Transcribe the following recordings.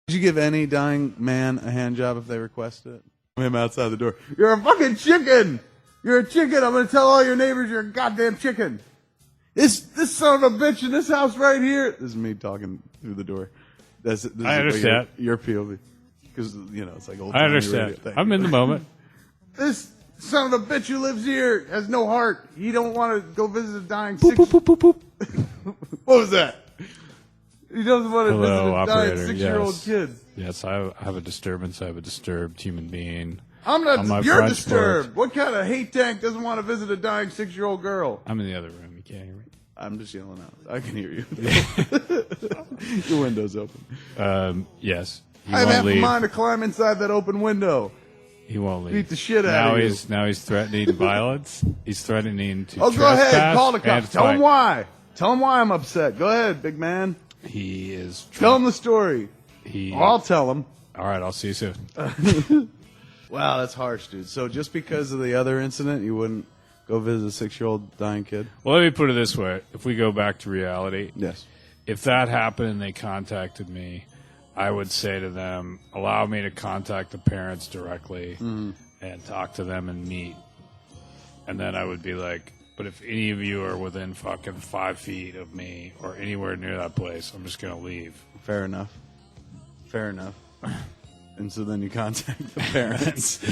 Would you give any dying man a hand job if they request it? Him outside the door. You're a fucking chicken! You're a chicken! I'm gonna tell all your neighbors you're a goddamn chicken! This son of a bitch in this house right here! This is me talking through the door. This I understand. Your POV. Because, it's like old. I understand. I'm in the moment. This son of a bitch who lives here has no heart. He don't want to go visit a dying Boop, boop, boop, boop, boop. What was that? He doesn't want to Hello, visit a dying operator. 6-year-old Yes. kid. Yes, I have a disturbance. I have a disturbed human being. I'm not. On my You're front disturbed. porch. What kind of hate tank doesn't want to visit a dying 6-year-old girl? I'm in the other room. You can't hear me. I'm just yelling out. I can hear you. Your window's open. Yes. He I have won't half a leave. mind to climb inside that open window. He won't leave. Beat the shit out of you. Now he's threatening violence. He's threatening to Oh, go ahead. trespass Call the and cops. Tell him fight. why. Tell him why I'm upset. Go ahead, big man. He is. Tell him the story. I'll tell him. All right, I'll see you soon. Wow, that's harsh, dude. So just because of the other incident, you wouldn't go visit a 6-year-old dying kid? Well, let me put it this way. If we go back to reality, Yes. if that happened and they contacted me, I would say to them, allow me to contact the parents directly and talk to them and meet. And then I would be like, but if any of you are within fucking 5 feet of me or anywhere near that place, I'm just going to leave. Fair enough. Fair enough. And so then you contact the parents.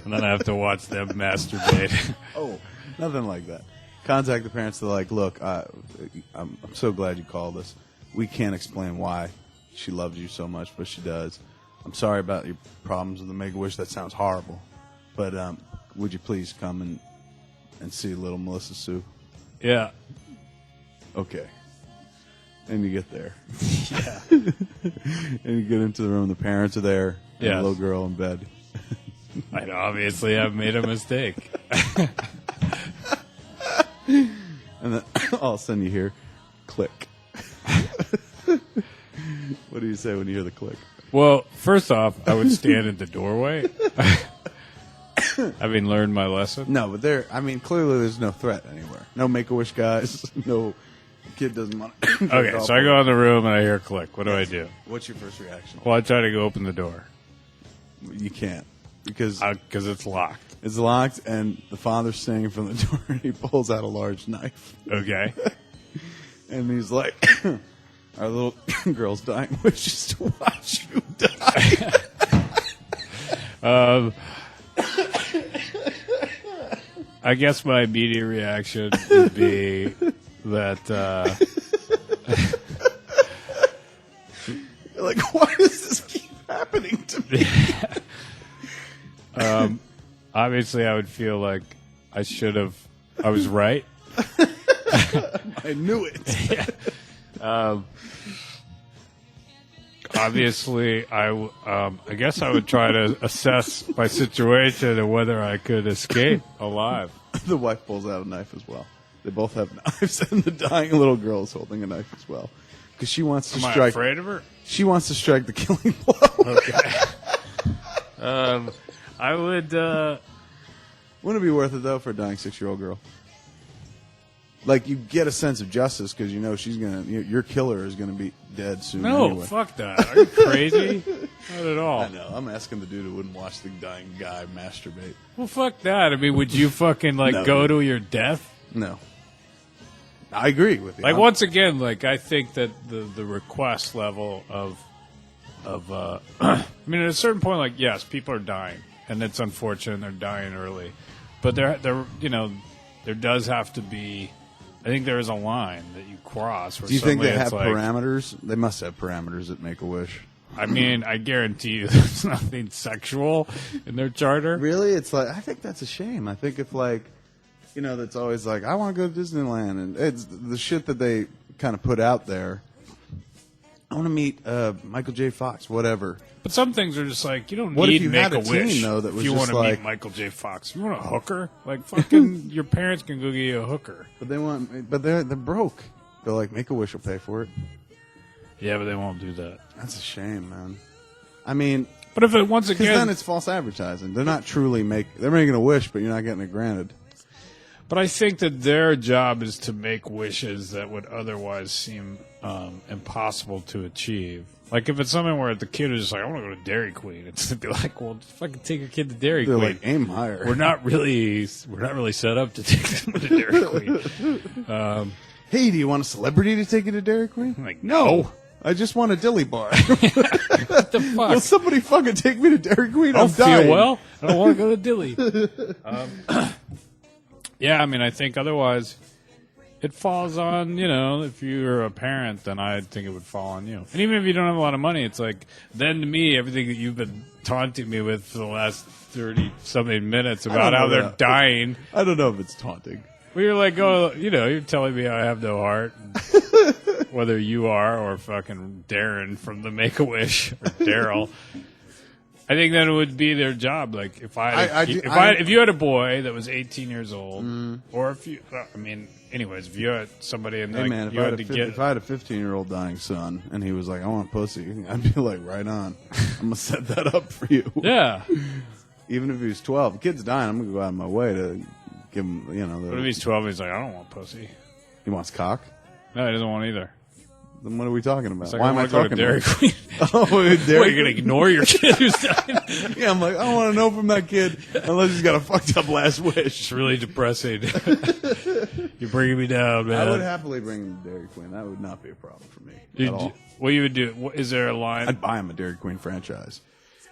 And then I have to watch them masturbate. Oh, nothing like that. Contact the parents. They're like, look, I'm so glad you called us. We can't explain why she loves you so much, but she does. I'm sorry about your problems with the Make-A-Wish. That sounds horrible. But would you please come and see little Melissa Sue? Yeah. Okay. And you get there. Yeah. And you get into the room. The parents are there. And Yes. the little girl in bed. I'd obviously have made a mistake. And then all of a sudden you hear click. What do you say when you hear the click? Well, first off, I would stand at the doorway, having learned my lesson. No, but clearly there's no threat anywhere. No Make-A-Wish guys. No kid doesn't want to. Okay, so I go in the room and I hear a click. What do I do? What's your first reaction? Well, I try to go open the door You can't. Because it's locked. it's locked and the father's standing from the door and he pulls out a large knife. Okay. And he's like, our little girl's dying wishes to watch you die. I guess my immediate reaction would be that You're like, why does this keep happening to me? obviously I would feel like I was right. I knew it. Obviously, I guess I would try to assess my situation and whether I could escape alive. The wife pulls out a knife as well. They both have knives, and the dying little girl is holding a knife as well. Because she wants to Am I strike. afraid of her? She wants to strike the killing blow. Okay. I would. Wouldn't it be worth it, though, for a dying 6-year-old girl? Like, you get a sense of justice because you know she's going to. Your killer is going to be dead soon. No, anyway. fuck that. Are you crazy? Not at all. I know. I'm asking the dude who wouldn't watch the dying guy masturbate. Well, fuck that. I mean, would you fucking, No. go to your death? No. I agree with you. Like, once again, I think that the request level of I mean, at a certain point, yes, people are dying, and it's unfortunate they're dying early, but there does have to be. I think there is a line that you cross. Where Do you think they have suddenly it's parameters? They must have parameters at Make-A-Wish. I mean, I guarantee you, there's nothing sexual in their charter. Really? It's like, I think that's a shame. I think if that's always like, I want to go to Disneyland, and it's the shit that they kind of put out there. I want to meet Michael J. Fox, whatever. But some things are just you don't What need if you had a Make-A-Wish teen, though, that was if you just want to like- meet Michael J. Fox. You want a hooker? Fucking your parents can go get you a hooker. But they're broke. They're like, Make-A-Wish will pay for it. Yeah, but they won't do that. That's a shame, man. I mean, But if it once because again, then it's false advertising. They're not truly they're making a wish, but you're not getting it granted. But I think that their job is to make wishes that would otherwise seem impossible to achieve. Like if it's something where the kid is just like, I want to go to Dairy Queen, it's to be like, well, just fucking take your kid to Dairy They're Queen. like, aim higher. We're not really set up to take them to Dairy Queen. Hey, do you want a celebrity to take you to Dairy Queen? I'm like, no. I just want a dilly bar. What the fuck? Will somebody fucking take me to Dairy Queen? I I'm don't feel dying. well. I don't want to go to Dilly. Yeah, I mean, I think otherwise it falls on, if you're a parent, then I think it would fall on you. And even if you don't have a lot of money, it's like, then to me, everything that you've been taunting me with for the last 30-something minutes about how they're dying. I don't know if it's taunting. Well, you're like, you're telling me I have no heart. Whether you are or fucking Darren from the Make-A-Wish or Daryl. I think that it would be their job. Like if you had a boy that was 18 years old, or if you had somebody and Hey like man, you had to get. if I had a 15-year-old dying son and he was like, I want pussy, I'd be like, right on. I'm gonna set that up for you. Yeah. Even if he was 12, the kid's dying, I'm gonna go out of my way to give him. What if he's 12? He's like, I don't want pussy. He wants cock. No, he doesn't want either. Then what are we talking about? It's like, Why am I talking Dairy about? Queen? Oh, Dairy What, you're gonna ignore your kid who's dying? Yeah, I'm like, I don't want to know from that kid unless he's got a fucked up last wish. It's really depressing. You're bringing me down, man. I would happily bring him to Dairy Queen. That would not be a problem for me at all. What you would do? Is there a line? I'd buy him a Dairy Queen franchise.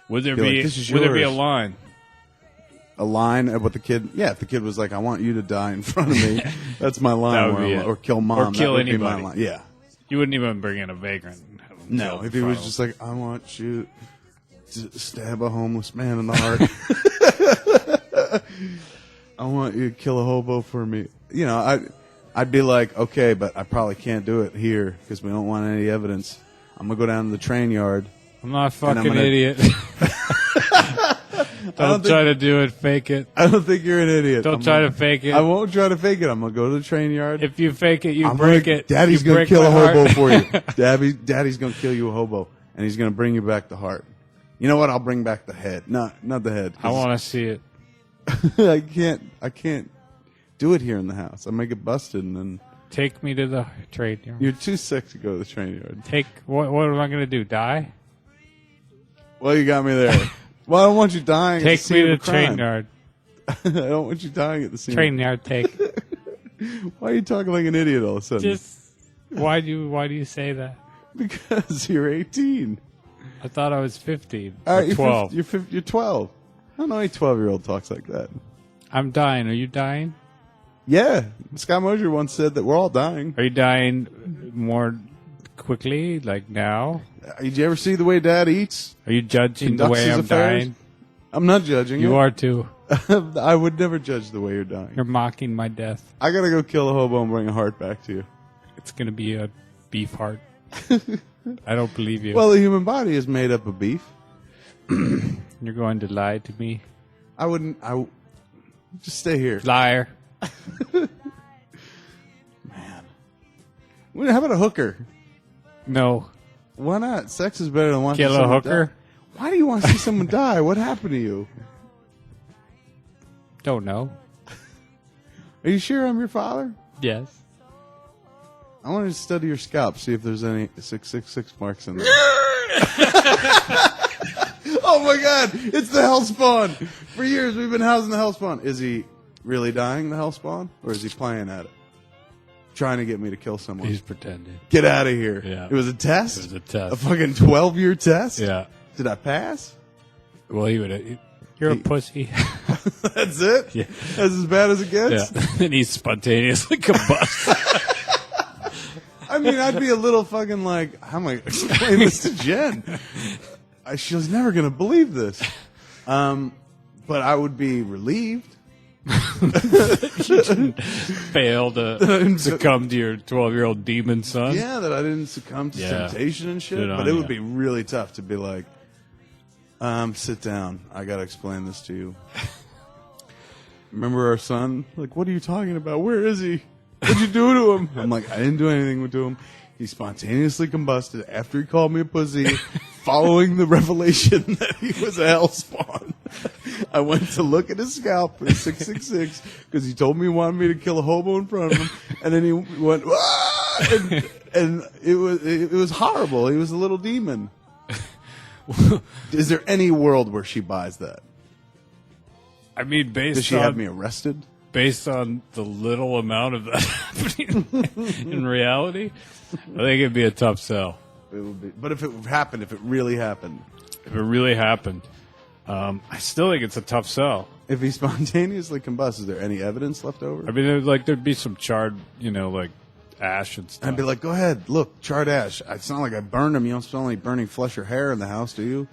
Would there Be like, be? "This is Would there be a yours." line? A line of what the kid, if the kid was like, I want you to die in front of me, that's my That line. would be it. Or kill mom. Or kill that would be my anybody. line. Yeah. You wouldn't even bring in a vagrant. And have him No, killed if in he was front just of like, I want you to stab a homeless man in the heart. I want you to kill a hobo for me. I'd be like, okay, but I probably can't do it here because we don't want any evidence. I'm going to go down to the train yard. I'm not a fucking I'm gonna- idiot. Don't try to do it. Fake it. I don't think you're an idiot. Don't try to fake it. I won't try to fake it. I'm going to go to the train yard. If you fake it, you I'm break gonna- it. Daddy's You going to break kill a my hobo heart. for you. Daddy's going to kill you a hobo, and he's going to bring you back the heart. You know what? I'll bring back the head. Not the head. I want to see it. I can't do it here in the house. I might get busted, and then Take me to the train yard. you're too sick to go to the train yard. What am I going to do? Die? Well, you got me there. Well, I don't want you dying. Take at the me scene to of the a crime. train yard. I don't want you dying at the scene. Train yard. Take. Why are you talking like an idiot all of a sudden? Just why do you say that? Because you're 18. I thought I was 15. All Or right, 12. You're 12. I don't know any 12-year-old talks like that. I'm dying. Are you dying? Yeah, Scott Mosier once said that we're all dying. Are you dying more quickly, like now? Did you ever see the way Dad eats? Are you judging the Conducts way his I'm affairs? dying? I'm not judging You it. are too. I would never judge the way you're dying. You're mocking my death. I gotta go kill a hobo and bring a heart back to you. It's going to be a beef heart. I don't believe you. Well, the human body is made up of beef. You're going to lie to me? I wouldn't. Just stay here. Liar. How about a hooker? No. Why not? Sex is better than watching Kill a someone hooker? die. Why do you want to see someone die? What happened to you? Don't know. Are you sure I'm your father? Yes. I want to study your scalp, see if there's any 666 marks in there. Oh my God! It's the hellspawn. For years we've been housing the hellspawn. Is he really dying, the hellspawn, or is he playing at it, trying to get me to kill someone? He's pretending. Get out of here! Yeah. It was a test. It was a test. A fucking 12-year test. Yeah. Did I pass? Well, you're a pussy. That's it. Yeah. That's as bad as it gets. Yeah. And he spontaneously combusts. I mean, I'd be a little fucking like, how am I going to explain this to Jen? She was never going to believe this. But I would be relieved. Fail to succumb to your 12-year-old demon son. Yeah, that I didn't succumb to temptation and shit. Good But on it ya. would be really tough to be like, sit down. I got to explain this to you. Remember our son? Like, what are you talking about? Where is he? What'd you do to him? I'm like, I didn't do anything to him. He spontaneously combusted after he called me a pussy, following the revelation that he was a hellspawn. I went to look at his scalp for 666 because he told me he wanted me to kill a hobo in front of him, and then he went, "Ah!" and it was horrible. He was a little demon. Is there any world where she buys that? I mean, Does she have me arrested? Based on the little amount of that happening in reality, I think it'd be a tough sell. It would be, but if it happened, if it really happened, I still think it's a tough sell. if he spontaneously combusts, is there any evidence left over? I mean, there'd be some charred, like ash and stuff. I'd be like, go ahead, look, charred ash. It's not like I burned him. You don't smell any burning flesh or hair in the house, do you?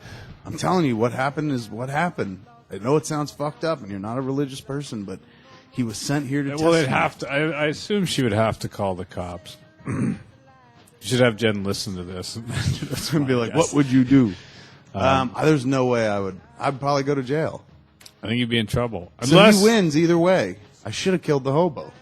I'm telling you, what happened is what happened. I know it sounds fucked up, and you're not a religious person, but he was sent here to test well, they'd you. have to. I assume she would have to call the cops. You should have Jen listen to this and be like, what would you do? There's no way I would. I'd probably go to jail. I think you'd be in trouble. So he wins either way. I should have killed the hobo.